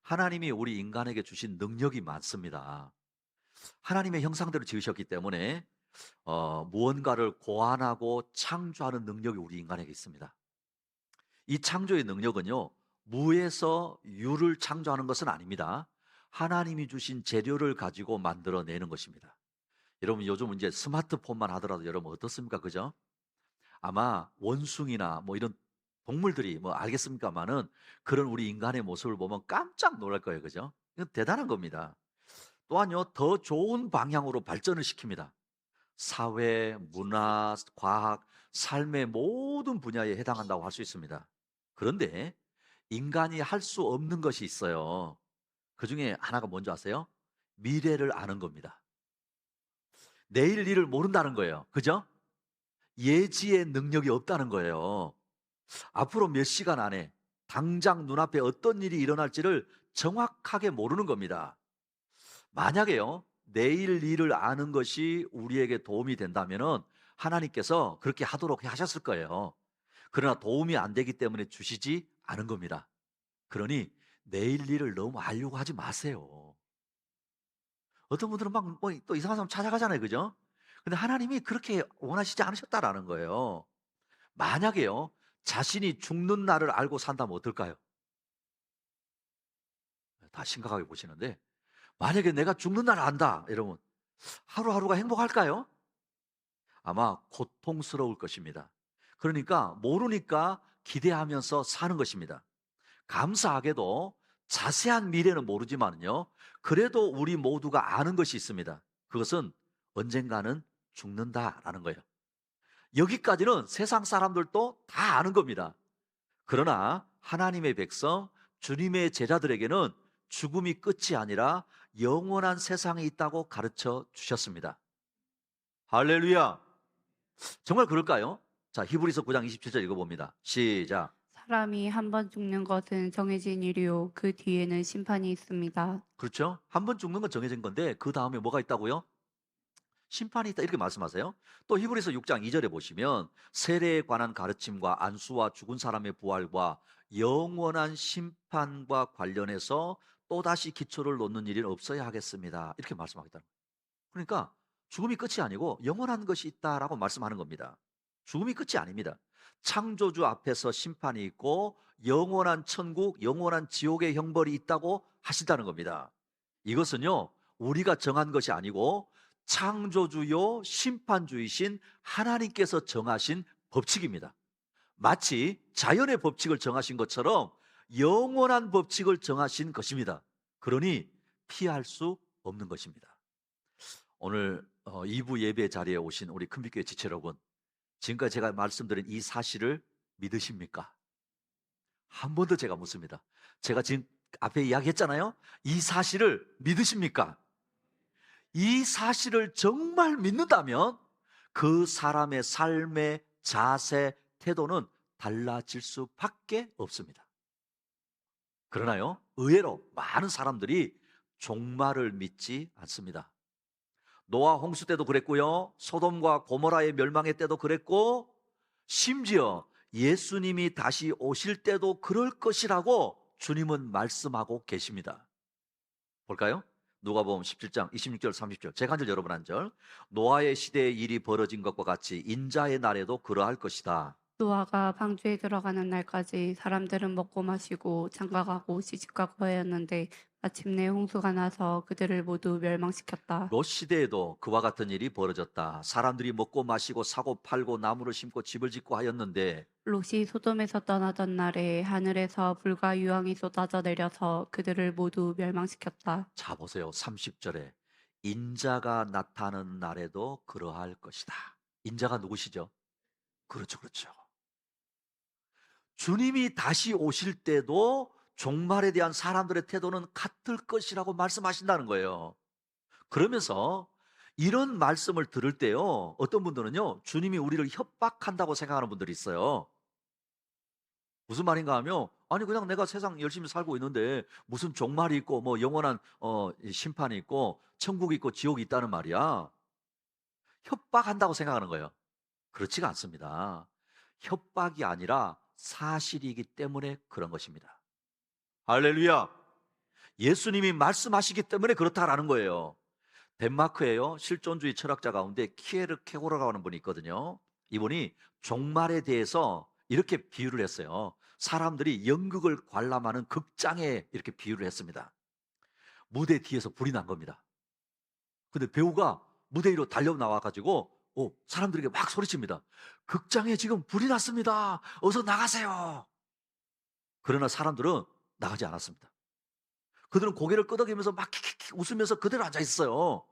하나님이 우리 인간에게 주신 능력이 많습니다. 하나님의 형상대로 지으셨기 때문에 무언가를 고안하고 창조하는 능력이 우리 인간에게 있습니다. 이 창조의 능력은요, 무에서 유를 창조하는 것은 아닙니다. 하나님이 주신 재료를 가지고 만들어내는 것입니다. 여러분, 요즘 이제 스마트폰만 하더라도 여러분 어떻습니까? 그죠? 아마 원숭이나 뭐 이런 동물들이 뭐 알겠습니까만은 그런 우리 인간의 모습을 보면 깜짝 놀랄 거예요. 그죠? 이건 대단한 겁니다. 또한요, 더 좋은 방향으로 발전을 시킵니다. 사회, 문화, 과학, 삶의 모든 분야에 해당한다고 할 수 있습니다. 그런데 인간이 할 수 없는 것이 있어요. 그 중에 하나가 뭔지 아세요? 미래를 아는 겁니다. 내일 일을 모른다는 거예요. 그죠? 예지의 능력이 없다는 거예요. 앞으로 몇 시간 안에 당장 눈앞에 어떤 일이 일어날지를 정확하게 모르는 겁니다. 만약에요, 내일 일을 아는 것이 우리에게 도움이 된다면은 하나님께서 그렇게 하도록 하셨을 거예요. 그러나 도움이 안 되기 때문에 주시지 않은 겁니다. 그러니 내일 일을 너무 알려고 하지 마세요. 어떤 분들은 막 뭐 또 이상한 사람 찾아가잖아요. 그죠? 근데 하나님이 그렇게 원하시지 않으셨다라는 거예요. 만약에요, 자신이 죽는 날을 알고 산다면 어떨까요? 다 심각하게 보시는데, 만약에 내가 죽는 날을 안다, 이러면 하루하루가 행복할까요? 아마 고통스러울 것입니다. 그러니까 모르니까 기대하면서 사는 것입니다. 감사하게도 자세한 미래는 모르지만요, 그래도 우리 모두가 아는 것이 있습니다. 그것은 언젠가는 죽는다라는 거예요. 여기까지는 세상 사람들도 다 아는 겁니다. 그러나 하나님의 백성, 주님의 제자들에게는 죽음이 끝이 아니라 영원한 세상이 있다고 가르쳐 주셨습니다. 할렐루야! 정말 그럴까요? 자, 히브리서 9장 27절 읽어봅니다. 시작. 사람이 한 번 죽는 것은 정해진 일이요 그 뒤에는 심판이 있습니다. 그렇죠? 한 번 죽는 건 정해진 건데 그 다음에 뭐가 있다고요? 심판이 있다, 이렇게 말씀하세요. 또 히브리서 6장 2절에 보시면 세례에 관한 가르침과 안수와 죽은 사람의 부활과 영원한 심판과 관련해서 또다시 기초를 놓는 일은 없어야 하겠습니다, 이렇게 말씀하겠다는 거예요. 그러니까 죽음이 끝이 아니고 영원한 것이 있다라고 말씀하는 겁니다. 죽음이 끝이 아닙니다. 창조주 앞에서 심판이 있고 영원한 천국, 영원한 지옥의 형벌이 있다고 하신다는 겁니다. 이것은요, 우리가 정한 것이 아니고 창조주요 심판주이신 하나님께서 정하신 법칙입니다. 마치 자연의 법칙을 정하신 것처럼 영원한 법칙을 정하신 것입니다. 그러니 피할 수 없는 것입니다. 오늘 2부 예배 자리에 오신 우리 큰빛교회 지체 여러분, 지금까지 제가 말씀드린 이 사실을 믿으십니까? 한 번 더 제가 묻습니다. 제가 지금 앞에 이야기했잖아요. 이 사실을 믿으십니까? 이 사실을 정말 믿는다면 그 사람의 삶의 자세, 태도는 달라질 수밖에 없습니다. 그러나요, 의외로 많은 사람들이 종말을 믿지 않습니다. 노아 홍수 때도 그랬고요, 소돔과 고모라의 멸망의 때도 그랬고, 심지어 예수님이 다시 오실 때도 그럴 것이라고 주님은 말씀하고 계십니다. 볼까요? 누가복음 17장 26절 30절, 제가 한 절 여러분 한 절. 노아의 시대에 일이 벌어진 것과 같이 인자의 날에도 그러할 것이다. 노아가 방주에 들어가는 날까지 사람들은 먹고 마시고 장가가고 시집가고 하였는데 마침내 홍수가 나서 그들을 모두 멸망시켰다. 롯 시대에도 그와 같은 일이 벌어졌다. 사람들이 먹고 마시고 사고 팔고 나무를 심고 집을 짓고 하였는데, 롯이 소돔에서 떠나던 날에 하늘에서 불과 유황이 쏟아져 내려서 그들을 모두 멸망시켰다. 자 보세요. 30절에 인자가 나타나는 날에도 그러할 것이다. 인자가 누구시죠? 그렇죠, 그렇죠. 주님이 다시 오실 때도 종말에 대한 사람들의 태도는 같을 것이라고 말씀하신다는 거예요. 그러면서 이런 말씀을 들을 때요, 어떤 분들은요, 주님이 우리를 협박한다고 생각하는 분들이 있어요. 무슨 말인가 하면, 아니 그냥 내가 세상 열심히 살고 있는데 무슨 종말이 있고 뭐 영원한 심판이 있고 천국이 있고 지옥이 있다는 말이야. 협박한다고 생각하는 거예요. 그렇지가 않습니다. 협박이 아니라 사실이기 때문에 그런 것입니다. 할렐루야. 예수님이 말씀하시기 때문에 그렇다라는 거예요. 덴마크에요, 실존주의 철학자 가운데 키에르 케고라라고 하는 분이 있거든요. 이분이 종말에 대해서 이렇게 비유를 했어요. 사람들이 연극을 관람하는 극장에 이렇게 비유를 했습니다. 무대 뒤에서 불이 난 겁니다. 근데 배우가 무대 위로 달려 나와가지고 사람들에게 막 소리칩니다. 극장에 지금 불이 났습니다. 어서 나가세요. 그러나 사람들은 나가지 않았습니다. 그들은 고개를 끄덕이면서 막 킥킥킥 웃으면서 그대로 앉아 있어요.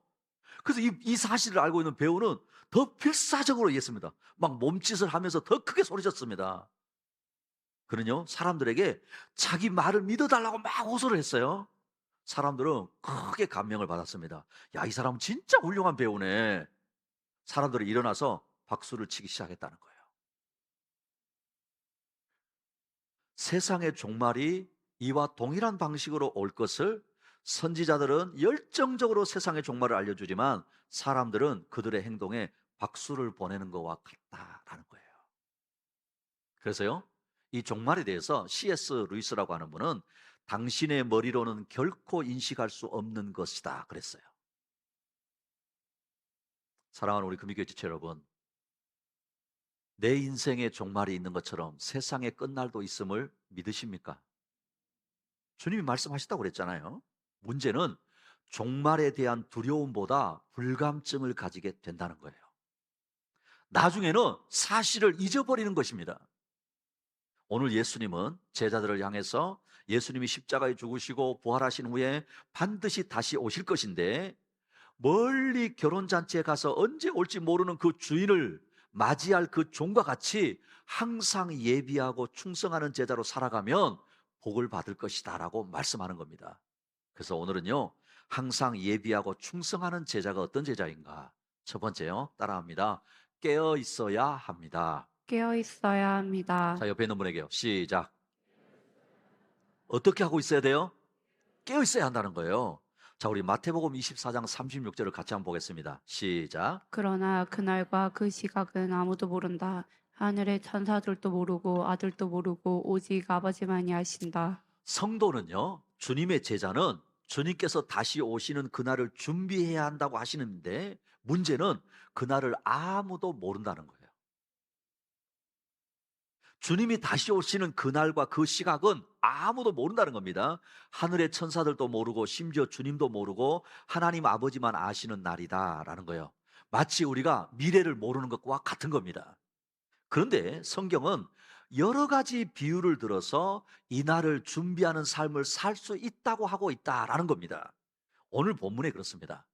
그래서 이 사실을 알고 있는 배우는 더 필사적으로 얘기했습니다. 막 몸짓을 하면서 더 크게 소리쳤습니다. 그는요, 사람들에게 자기 말을 믿어달라고 막 호소를 했어요. 사람들은 크게 감명을 받았습니다. 야, 이 사람은 진짜 훌륭한 배우네. 사람들이 일어나서 박수를 치기 시작했다는 거예요. 세상의 종말이 이와 동일한 방식으로 올 것을 선지자들은 열정적으로 세상의 종말을 알려주지만 사람들은 그들의 행동에 박수를 보내는 것과 같다라는 거예요. 그래서요, 이 종말에 대해서 C.S. 루이스라고 하는 분은 당신의 머리로는 결코 인식할 수 없는 것이다 그랬어요. 사랑하는 우리 금이교회 지체 여러분, 내 인생에 종말이 있는 것처럼 세상의 끝날도 있음을 믿으십니까? 주님이 말씀하셨다고 그랬잖아요. 문제는 종말에 대한 두려움보다 불감증을 가지게 된다는 거예요. 나중에는 사실을 잊어버리는 것입니다. 오늘 예수님은 제자들을 향해서 예수님이 십자가에 죽으시고 부활하신 후에 반드시 다시 오실 것인데 멀리 결혼잔치에 가서 언제 올지 모르는 그 주인을 맞이할 그 종과 같이 항상 예비하고 충성하는 제자로 살아가면 복을 받을 것이다 라고 말씀하는 겁니다. 그래서 오늘은요, 항상 예비하고 충성하는 제자가 어떤 제자인가? 첫 번째요, 따라합니다. 깨어 있어야 합니다. 깨어 있어야 합니다. 자, 옆에 있는 분에게요, 시작. 어떻게 하고 있어야 돼요? 깨어 있어야 한다는 거예요. 자, 우리 마태복음 24장 36절을 같이 한번 보겠습니다. 시작. 그러나 그날과 그 시각은 아무도 모른다. 하늘의 천사들도 모르고 아들도 모르고 오직 아버지만이 아신다. 성도는요, 주님의 제자는 주님께서 다시 오시는 그날을 준비해야 한다고 하시는데 문제는 그날을 아무도 모른다는 거예요. 주님이 다시 오시는 그날과 그 시각은 아무도 모른다는 겁니다. 하늘의 천사들도 모르고 심지어 주님도 모르고 하나님 아버지만 아시는 날이다라는 거예요. 마치 우리가 미래를 모르는 것과 같은 겁니다. 그런데 성경은 여러 가지 비유를 들어서 이 날을 준비하는 삶을 살 수 있다고 하고 있다라는 겁니다. 오늘 본문에 그렇습니다.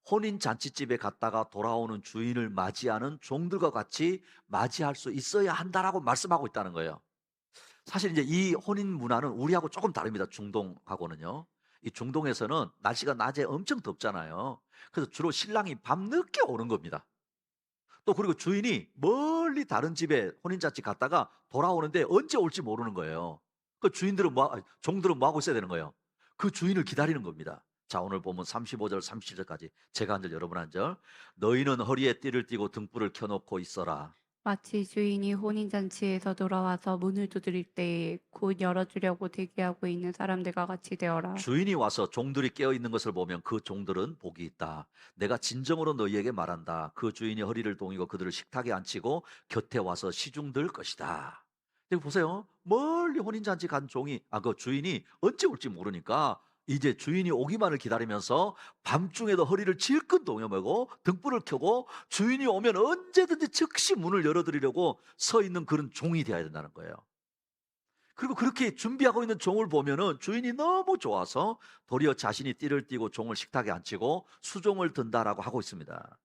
혼인 잔치집에 갔다가 돌아오는 주인을 맞이하는 종들과 같이 맞이할 수 있어야 한다라고 말씀하고 있다는 거예요. 사실 이제 이 혼인 문화는 우리하고 조금 다릅니다. 중동하고는요. 이 중동에서는 날씨가 낮에 엄청 덥잖아요. 그래서 주로 신랑이 밤늦게 오는 겁니다. 또 그리고 주인이 멀리 다른 집에 혼인잔치 갔다가 돌아오는데 언제 올지 모르는 거예요. 그 종들은 뭐 하고 있어야 되는 거예요? 그 주인을 기다리는 겁니다. 자, 오늘 보면 35절, 37절까지 제가 한 절, 여러분 한 절. 너희는 허리에 띠를 띠고 등불을 켜놓고 있어라. 마치 주인이 혼인잔치에서 돌아와서 문을 두드릴 때에 곧 열어주려고 대기하고 있는 사람들과 같이 되어라. 주인이 와서 종들이 깨어 있는 것을 보면 그 종들은 복이 있다. 내가 진정으로 너희에게 말한다. 그 주인이 허리를 동이고 그들을 식탁에 앉히고 곁에 와서 시중들 것이다. 여기 보세요. 멀리 혼인잔치 간 그 주인이 언제 올지 모르니까 이제 주인이 오기만을 기다리면서 밤중에도 허리를 질끈 동여매고 등불을 켜고 주인이 오면 언제든지 즉시 문을 열어드리려고 서 있는 그런 종이 되어야 된다는 거예요. 그리고 그렇게 준비하고 있는 종을 보면은 주인이 너무 좋아서 도리어 자신이 띠를 띠고 종을 식탁에 앉히고 수종을 든다라고 하고 있습니다.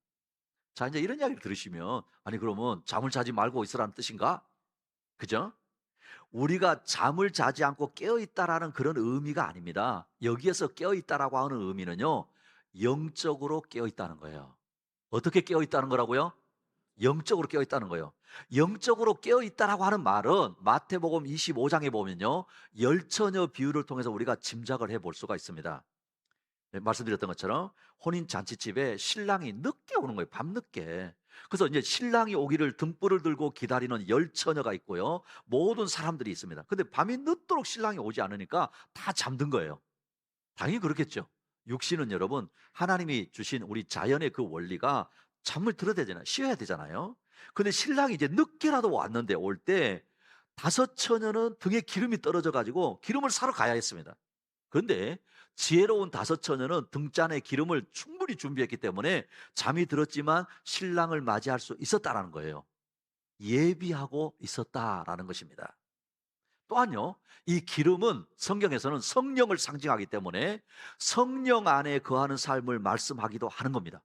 자, 이제 이런 이야기를 들으시면 아니 그러면 잠을 자지 말고 있으라는 뜻인가? 그죠? 우리가 잠을 자지 않고 깨어 있다라는 그런 의미가 아닙니다. 여기에서 깨어 있다라고 하는 의미는요, 영적으로 깨어 있다는 거예요. 어떻게 깨어 있다는 거라고요? 영적으로 깨어 있다는 거예요. 영적으로 깨어 있다라고 하는 말은 마태복음 25장에 보면요, 열처녀 비유를 통해서 우리가 짐작을 해볼 수가 있습니다. 네, 말씀드렸던 것처럼 혼인 잔치집에 신랑이 늦게 오는 거예요. 밤늦게. 그래서 이제 신랑이 오기를 등불을 들고 기다리는 열처녀가 있고요, 모든 사람들이 있습니다. 근데 밤이 늦도록 신랑이 오지 않으니까 다 잠든 거예요. 당연히 그렇겠죠. 육신은 여러분 하나님이 주신 우리 자연의 그 원리가 잠을 들어야 되잖아요. 쉬어야 되잖아요. 근데 신랑이 이제 늦게라도 왔는데 올 때 다섯 처녀는 등에 기름이 떨어져 가지고 기름을 사러 가야 했습니다. 그런데 지혜로운 다섯 처녀는 등잔에 기름을 충분히 준비했기 때문에 잠이 들었지만 신랑을 맞이할 수 있었다라는 거예요. 예비하고 있었다라는 것입니다. 또한요, 이 기름은 성경에서는 성령을 상징하기 때문에 성령 안에 거하는 삶을 말씀하기도 하는 겁니다.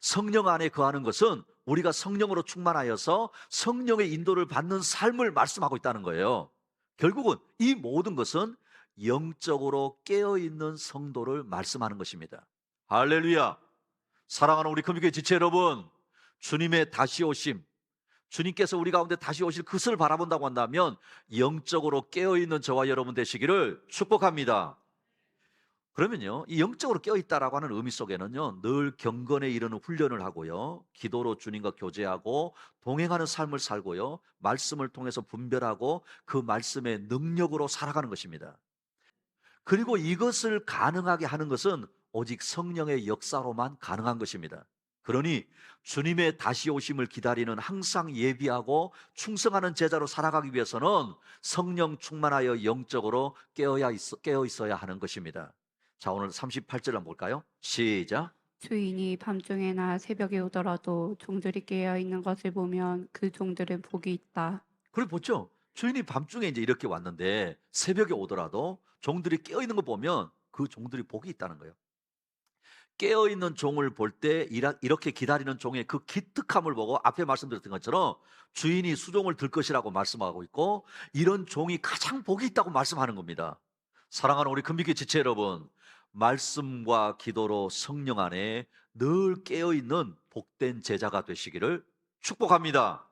성령 안에 거하는 것은 우리가 성령으로 충만하여서 성령의 인도를 받는 삶을 말씀하고 있다는 거예요. 결국은 이 모든 것은 영적으로 깨어있는 성도를 말씀하는 것입니다. 할렐루야! 사랑하는 우리 금요교회 지체 여러분, 주님의 다시 오심, 주님께서 우리 가운데 다시 오실 그것을 바라본다고 한다면 영적으로 깨어있는 저와 여러분 되시기를 축복합니다. 그러면요, 이 영적으로 깨어있다라고 하는 의미 속에는요, 늘 경건에 이르는 훈련을 하고요, 기도로 주님과 교제하고 동행하는 삶을 살고요, 말씀을 통해서 분별하고 그 말씀의 능력으로 살아가는 것입니다. 그리고 이것을 가능하게 하는 것은 오직 성령의 역사로만 가능한 것입니다. 그러니 주님의 다시 오심을 기다리는 항상 예비하고 충성하는 제자로 살아가기 위해서는 성령 충만하여 영적으로 깨어 있어야 하는 것입니다. 자, 오늘 38절 한번 볼까요? 시작. 주인이 밤중에나 새벽에 오더라도 종들이 깨어 있는 것을 보면 그 종들은 복이 있다. 그걸 보죠. 주인이 밤중에 이제 이렇게 왔는데 새벽에 오더라도 종들이 깨어 있는 거 보면 그 종들이 복이 있다는 거예요. 깨어있는 종을 볼 때 이렇게 기다리는 종의 그 기특함을 보고 앞에 말씀드렸던 것처럼 주인이 수종을 들 것이라고 말씀하고 있고 이런 종이 가장 복이 있다고 말씀하는 겁니다. 사랑하는 우리 금빛의 지체 여러분, 말씀과 기도로 성령 안에 늘 깨어있는 복된 제자가 되시기를 축복합니다.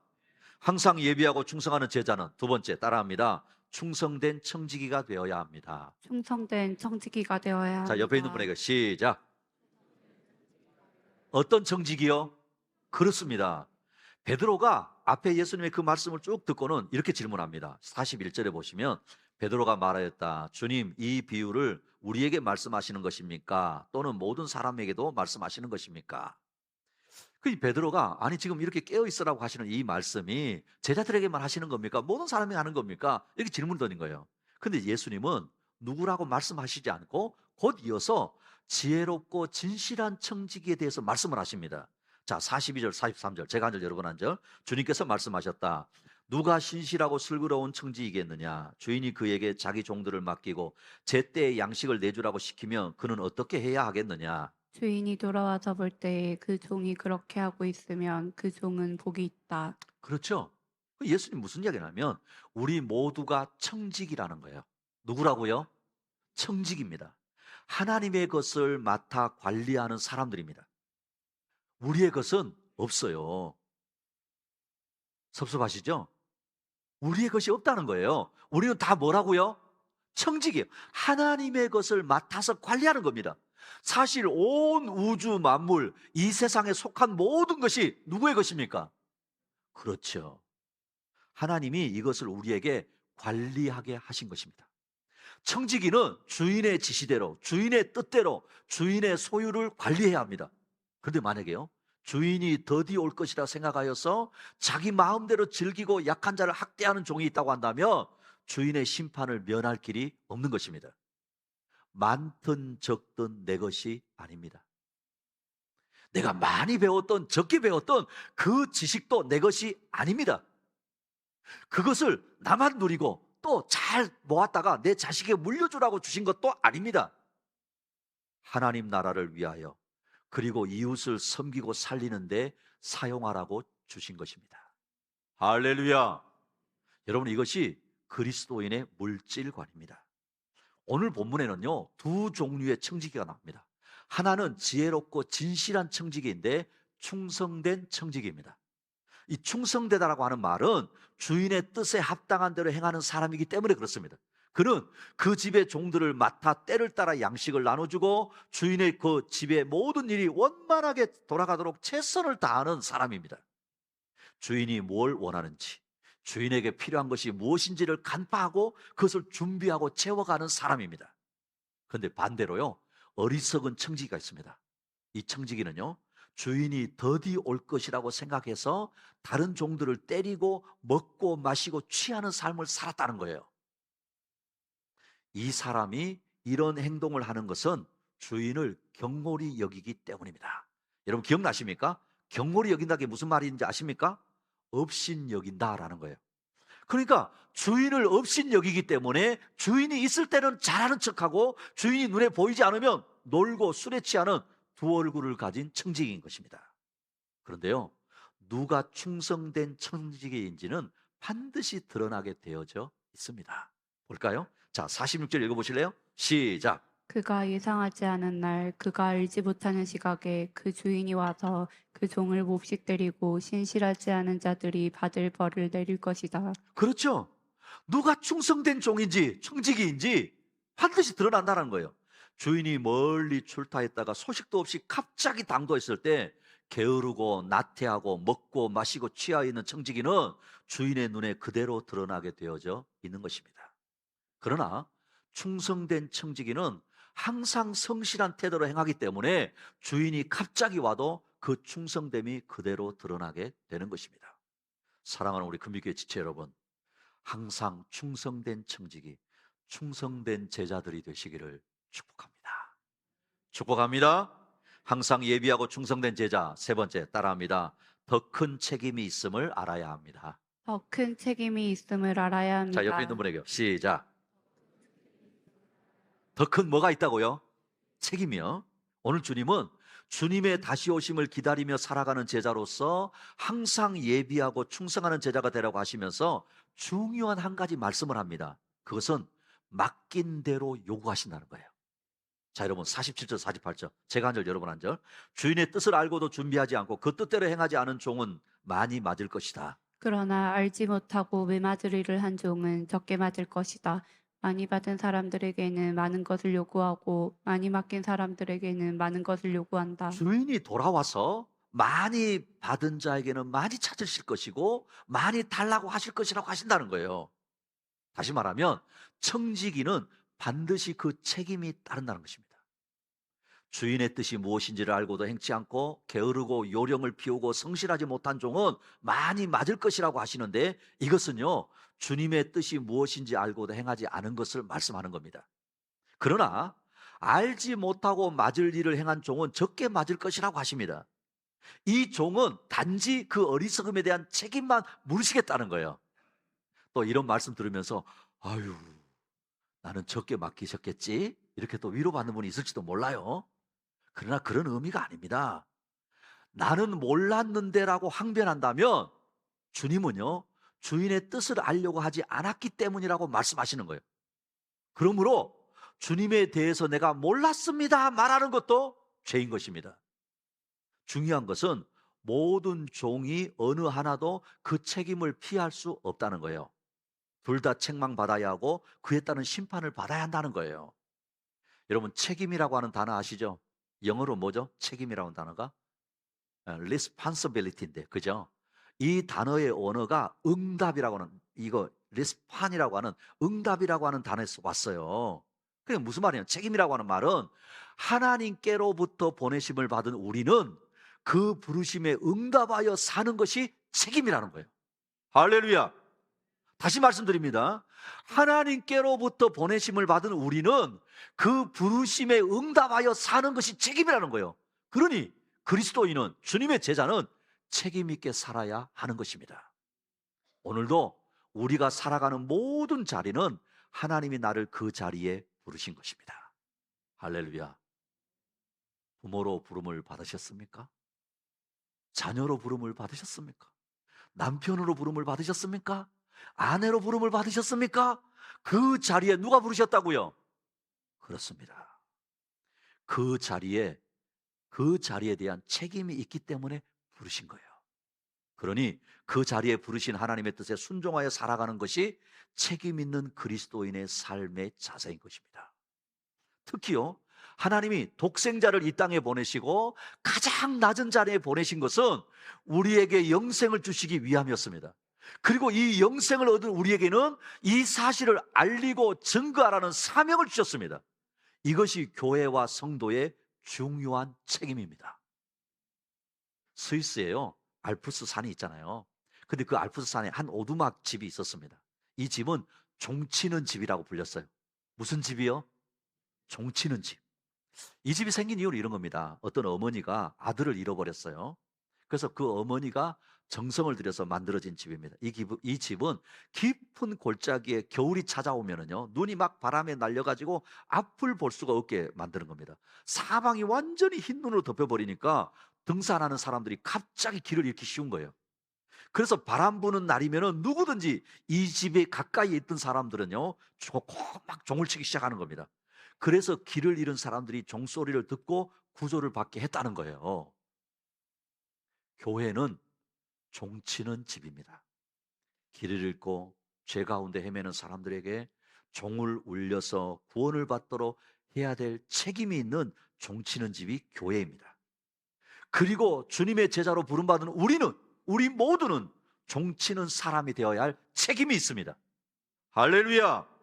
항상 예비하고 충성하는 제자는 두 번째 따라합니다. 충성된 청지기가 되어야 합니다. 충성된 청지기가 되어야 자, 옆에 있는 합니다. 분에게 시작. 어떤 청지기요? 그렇습니다. 베드로가 앞에 예수님의 그 말씀을 쭉 듣고는 이렇게 질문합니다. 41절에 보시면 베드로가 말하였다. 주님, 이 비유를 우리에게 말씀하시는 것입니까? 또는 모든 사람에게도 말씀하시는 것입니까? 그 베드로가 아니 지금 이렇게 깨어 있으라고 하시는 이 말씀이 제자들에게만 하시는 겁니까? 모든 사람이 하는 겁니까? 이렇게 질문을 던진 거예요. 근데 예수님은 누구라고 말씀하시지 않고 곧 이어서 지혜롭고 진실한 청지기에 대해서 말씀을 하십니다. 자, 42절, 43절, 제가 한 절, 여러분 한 절. 주님께서 말씀하셨다. 누가 신실하고 슬기로운 청지이겠느냐? 주인이 그에게 자기 종들을 맡기고 제때에 양식을 내주라고 시키면 그는 어떻게 해야 하겠느냐? 주인이 돌아와서 볼 때 그 종이 그렇게 하고 있으면 그 종은 복이 있다. 그렇죠? 예수님 무슨 이야기냐면 우리 모두가 청직이라는 거예요. 누구라고요? 청직입니다. 하나님의 것을 맡아 관리하는 사람들입니다. 우리의 것은 없어요. 섭섭하시죠? 우리의 것이 없다는 거예요. 우리는 다 뭐라고요? 청직이에요. 하나님의 것을 맡아서 관리하는 겁니다. 사실 온 우주 만물, 이 세상에 속한 모든 것이 누구의 것입니까? 그렇죠. 하나님이 이것을 우리에게 관리하게 하신 것입니다. 청지기는 주인의 지시대로, 주인의 뜻대로, 주인의 소유를 관리해야 합니다. 그런데 만약에요, 주인이 더디 올 것이라 생각하여서 자기 마음대로 즐기고 약한 자를 학대하는 종이 있다고 한다면 주인의 심판을 면할 길이 없는 것입니다. 많든 적든 내 것이 아닙니다. 내가 많이 배웠던 적게 배웠던 그 지식도 내 것이 아닙니다. 그것을 나만 누리고 또 잘 모았다가 내 자식에게 물려주라고 주신 것도 아닙니다. 하나님 나라를 위하여 그리고 이웃을 섬기고 살리는데 사용하라고 주신 것입니다. 할렐루야. 여러분, 이것이 그리스도인의 물질관입니다. 오늘 본문에는요, 두 종류의 청지기가 나옵니다. 하나는 지혜롭고 진실한 청지기인데 충성된 청지기입니다. 이 충성되다라고 하는 말은 주인의 뜻에 합당한 대로 행하는 사람이기 때문에 그렇습니다. 그는 그 집의 종들을 맡아 때를 따라 양식을 나눠주고 주인의 그 집의 모든 일이 원만하게 돌아가도록 최선을 다하는 사람입니다. 주인이 뭘 원하는지, 주인에게 필요한 것이 무엇인지를 간파하고 그것을 준비하고 채워가는 사람입니다. 그런데 반대로요, 어리석은 청지기가 있습니다. 이 청지기는요, 주인이 더디 올 것이라고 생각해서 다른 종들을 때리고 먹고 마시고 취하는 삶을 살았다는 거예요. 이 사람이 이런 행동을 하는 것은 주인을 경홀히 여기기 때문입니다. 여러분 기억나십니까? 경홀히 여긴다는 게 무슨 말인지 아십니까? 업신 여긴다라는 거예요. 그러니까 주인을 업신 여기기 때문에 주인이 있을 때는 잘하는 척하고 주인이 눈에 보이지 않으면 놀고 술에 취하는 두 얼굴을 가진 청지기인 것입니다. 그런데요, 누가 충성된 청지기인지는 반드시 드러나게 되어져 있습니다. 볼까요? 자, 46절 읽어보실래요? 시작. 그가 예상하지 않은 날 그가 알지 못하는 시각에 그 주인이 와서 그 종을 몹시 때리고 신실하지 않은 자들이 받을 벌을 내릴 것이다. 그렇죠. 누가 충성된 종인지 청지기인지 반드시 드러난다는 거예요. 주인이 멀리 출타했다가 소식도 없이 갑자기 당도했을 때 게으르고 나태하고 먹고 마시고 취하 있는 청지기는 주인의 눈에 그대로 드러나게 되어져 있는 것입니다. 그러나 충성된 청지기는 항상 성실한 태도로 행하기 때문에 주인이 갑자기 와도 그 충성됨이 그대로 드러나게 되는 것입니다. 사랑하는 우리 금빛교회 지체 여러분, 항상 충성된 청지기, 충성된 제자들이 되시기를 축복합니다. 축복합니다. 항상 예비하고 충성된 제자. 세 번째, 따라합니다. 더 큰 책임이 있음을 알아야 합니다. 더 큰 책임이 있음을 알아야 합니다. 자, 옆에 있는 분에게 시작. 더 큰 뭐가 있다고요? 책임이요. 오늘 주님은 주님의 다시 오심을 기다리며 살아가는 제자로서 항상 예비하고 충성하는 제자가 되라고 하시면서 중요한 한 가지 말씀을 합니다. 그것은 맡긴 대로 요구하신다는 거예요. 자, 여러분 47절 48절 제가 한 절 여러분 한 절. 주인의 뜻을 알고도 준비하지 않고 그 뜻대로 행하지 않은 종은 많이 맞을 것이다. 그러나 알지 못하고 매맞을 일을 한 종은 적게 맞을 것이다. 많이 받은 사람들에게는 많은 것을 요구하고 많이 맡긴 사람들에게는 많은 것을 요구한다. 주인이 돌아와서 많이 받은 자에게는 많이 찾으실 것이고 많이 달라고 하실 것이라고 하신다는 거예요. 다시 말하면 청지기는 반드시 그 책임이 따른다는 것입니다. 주인의 뜻이 무엇인지를 알고도 행치 않고 게으르고 요령을 피우고 성실하지 못한 종은 많이 맞을 것이라고 하시는데, 이것은요, 주님의 뜻이 무엇인지 알고도 행하지 않은 것을 말씀하는 겁니다. 그러나 알지 못하고 맞을 일을 행한 종은 적게 맞을 것이라고 하십니다. 이 종은 단지 그 어리석음에 대한 책임만 물으시겠다는 거예요. 또 이런 말씀 들으면서 아유, 나는 적게 맡기셨겠지? 이렇게 또 위로받는 분이 있을지도 몰라요. 그러나 그런 의미가 아닙니다. 나는 몰랐는데라고 항변한다면 주님은요, 주인의 뜻을 알려고 하지 않았기 때문이라고 말씀하시는 거예요. 그러므로 주님에 대해서 내가 몰랐습니다 말하는 것도 죄인 것입니다. 중요한 것은 모든 종이 어느 하나도 그 책임을 피할 수 없다는 거예요. 둘 다 책망받아야 하고 그에 따른 심판을 받아야 한다는 거예요. 여러분 책임이라고 하는 단어 아시죠? 영어로 뭐죠? 책임이라는 단어가 responsibility인데, 그죠? 이 단어의 언어가 응답이라고 하는, 이거 respond이라고 하는 응답이라고 하는 단어에서 왔어요. 그게 무슨 말이에요? 책임이라고 하는 말은 하나님께로부터 보내심을 받은 우리는 그 부르심에 응답하여 사는 것이 책임이라는 거예요. 할렐루야. 다시 말씀드립니다. 하나님께로부터 보내심을 받은 우리는 그 부르심에 응답하여 사는 것이 책임이라는 거예요. 그러니 그리스도인은, 주님의 제자는 책임 있게 살아야 하는 것입니다. 오늘도 우리가 살아가는 모든 자리는 하나님이 나를 그 자리에 부르신 것입니다. 할렐루야. 부모로 부름을 받으셨습니까? 자녀로 부름을 받으셨습니까? 남편으로 부름을 받으셨습니까? 아내로 부름을 받으셨습니까? 그 자리에 누가 부르셨다고요? 그렇습니다. 그 자리에 대한 책임이 있기 때문에 부르신 거예요. 그러니 그 자리에 부르신 하나님의 뜻에 순종하여 살아가는 것이 책임 있는 그리스도인의 삶의 자세인 것입니다. 특히요, 하나님이 독생자를 이 땅에 보내시고 가장 낮은 자리에 보내신 것은 우리에게 영생을 주시기 위함이었습니다. 그리고 이 영생을 얻은 우리에게는 이 사실을 알리고 증거하라는 사명을 주셨습니다. 이것이 교회와 성도의 중요한 책임입니다. 스위스에요, 알프스 산이 있잖아요. 근데 그 알프스 산에 한 오두막 집이 있었습니다. 이 집은 종치는 집이라고 불렸어요. 무슨 집이요? 종치는 집. 이 집이 생긴 이유는 이런 겁니다. 어떤 어머니가 아들을 잃어버렸어요. 그래서 그 어머니가 정성을 들여서 만들어진 집입니다. 이 집은 깊은 골짜기에 겨울이 찾아오면은요, 눈이 막 바람에 날려가지고 앞을 볼 수가 없게 만드는 겁니다. 사방이 완전히 흰 눈으로 덮여버리니까 등산하는 사람들이 갑자기 길을 잃기 쉬운 거예요. 그래서 바람 부는 날이면은 누구든지 이 집에 가까이 있던 사람들은요, 막 종을 치기 시작하는 겁니다. 그래서 길을 잃은 사람들이 종소리를 듣고 구조를 받게 했다는 거예요. 교회는 종치는 집입니다. 길을 잃고 죄 가운데 헤매는 사람들에게 종을 울려서 구원을 받도록 해야 될 책임이 있는 종치는 집이 교회입니다. 그리고 주님의 제자로 부름받은 우리 모두는 종치는 사람이 되어야 할 책임이 있습니다. 할렐루야.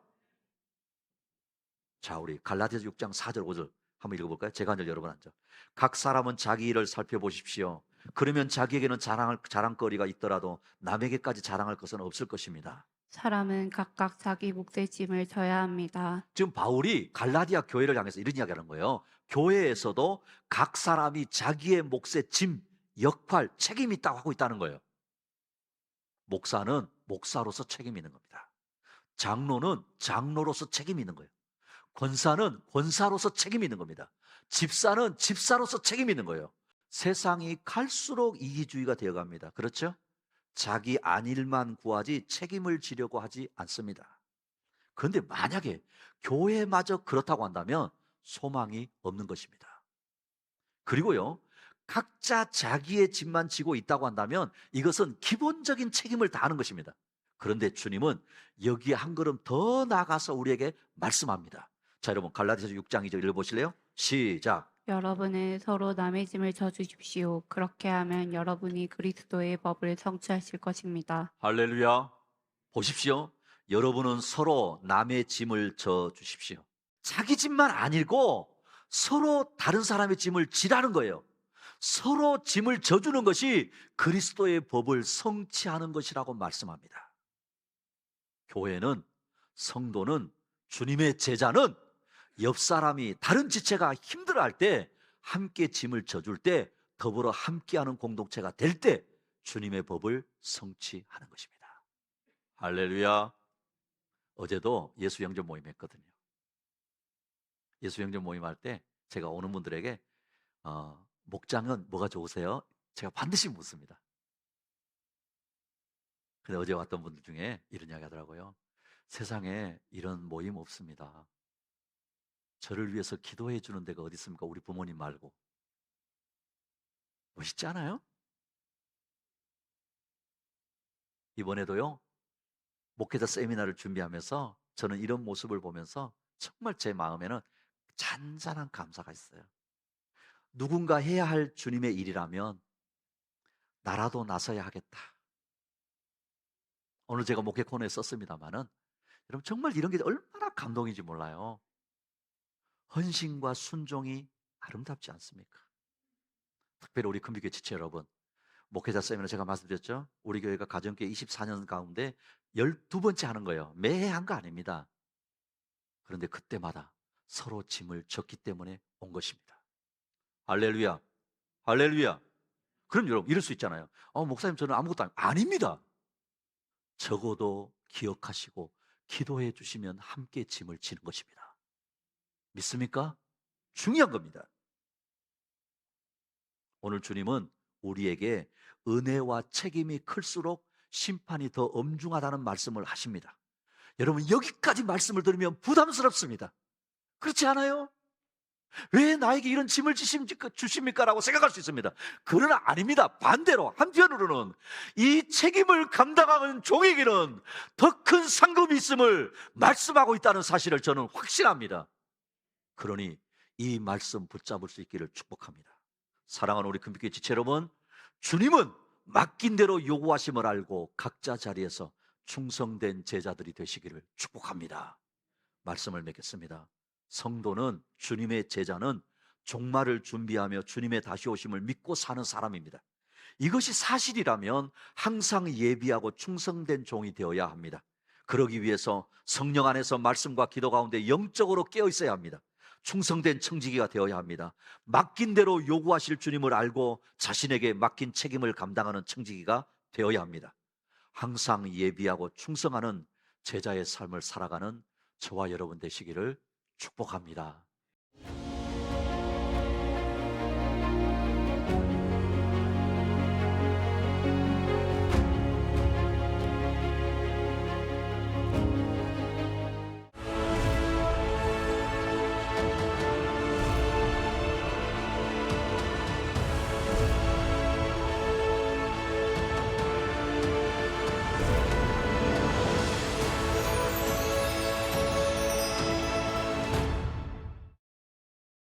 자, 우리 갈라디아서 6장 4절 5절 한번 읽어볼까요? 제가 한절 여러분 앉아. 각 사람은 자기 일을 살펴보십시오. 그러면 자기에게는 자랑거리가 있더라도 남에게까지 자랑할 것은 없을 것입니다. 사람은 각각 자기 몫의 짐을 져야 합니다. 지금 바울이 갈라디아 교회를 향해서 이런 이야기하는 거예요. 교회에서도 각 사람이 자기의 몫의 짐, 역할, 책임이 있다고 하고 있다는 거예요. 목사는 목사로서 책임이 있는 겁니다. 장로는 장로로서 책임이 있는 거예요. 권사는 권사로서 책임이 있는 겁니다. 집사는 집사로서 책임이 있는 거예요. 세상이 갈수록 이기주의가 되어갑니다. 그렇죠? 자기 안일만 구하지 책임을 지려고 하지 않습니다. 그런데 만약에 교회마저 그렇다고 한다면 소망이 없는 것입니다. 그리고요, 각자 자기의 짐만 지고 있다고 한다면 이것은 기본적인 책임을 다하는 것입니다. 그런데 주님은 여기에 한 걸음 더 나아가서 우리에게 말씀합니다. 자, 여러분 갈라디아서 6장 2절 읽어보실래요? 시작. 여러분은 서로 남의 짐을 져주십시오. 그렇게 하면 여러분이 그리스도의 법을 성취하실 것입니다. 할렐루야. 보십시오. 여러분은 서로 남의 짐을 져주십시오. 자기 짐만 아니고 서로 다른 사람의 짐을 지라는 거예요. 서로 짐을 져주는 것이 그리스도의 법을 성취하는 것이라고 말씀합니다. 교회는, 성도는, 주님의 제자는 옆 사람이, 다른 지체가 힘들어할 때 함께 짐을 져줄 때, 더불어 함께하는 공동체가 될 때 주님의 법을 성취하는 것입니다. 할렐루야. 어제도 예수 영접 모임 했거든요. 예수 영접 모임 할 때 제가 오는 분들에게 목장은 뭐가 좋으세요? 제가 반드시 묻습니다. 근데 어제 왔던 분들 중에 이런 이야기 하더라고요. 세상에 이런 모임 없습니다. 저를 위해서 기도해 주는 데가 어디 있습니까? 우리 부모님 말고. 멋있지 않아요? 이번에도요, 목회자 세미나를 준비하면서 저는 이런 모습을 보면서 정말 제 마음에는 잔잔한 감사가 있어요. 누군가 해야 할 주님의 일이라면 나라도 나서야 하겠다. 오늘 제가 목회 코너에 썼습니다만은, 여러분 정말 이런 게 얼마나 감동인지 몰라요. 헌신과 순종이 아름답지 않습니까? 특별히 우리 금비교회 지체 여러분, 목회자 세미나 제가 말씀드렸죠? 우리 교회가 가정교회 24년 가운데 12번째 하는 거예요. 매해 한 거 아닙니다. 그런데 그때마다 서로 짐을 졌기 때문에 온 것입니다. 할렐루야. 할렐루야. 그럼 여러분 이럴 수 있잖아요. 목사님 저는 아무것도 아닙니다. 적어도 기억하시고 기도해 주시면 함께 짐을 지는 것입니다. 믿습니까? 중요한 겁니다. 오늘 주님은 우리에게 은혜와 책임이 클수록 심판이 더 엄중하다는 말씀을 하십니다. 여러분 여기까지 말씀을 들으면 부담스럽습니다. 그렇지 않아요? 왜 나에게 이런 짐을 주십니까? 라고 생각할 수 있습니다. 그러나 아닙니다. 반대로 한편으로는 이 책임을 감당하는 종에게는 더 큰 상급이 있음을 말씀하고 있다는 사실을 저는 확신합니다. 그러니 이 말씀 붙잡을 수 있기를 축복합니다. 사랑하는 우리 금빛교회 지체 여러분, 주님은 맡긴 대로 요구하심을 알고 각자 자리에서 충성된 제자들이 되시기를 축복합니다. 말씀을 맺겠습니다. 성도는, 주님의 제자는 종말을 준비하며 주님의 다시 오심을 믿고 사는 사람입니다. 이것이 사실이라면 항상 예비하고 충성된 종이 되어야 합니다. 그러기 위해서 성령 안에서 말씀과 기도 가운데 영적으로 깨어 있어야 합니다. 충성된 청지기가 되어야 합니다. 맡긴 대로 요구하실 주님을 알고 자신에게 맡긴 책임을 감당하는 청지기가 되어야 합니다. 항상 예비하고 충성하는 제자의 삶을 살아가는 저와 여러분 되시기를 축복합니다.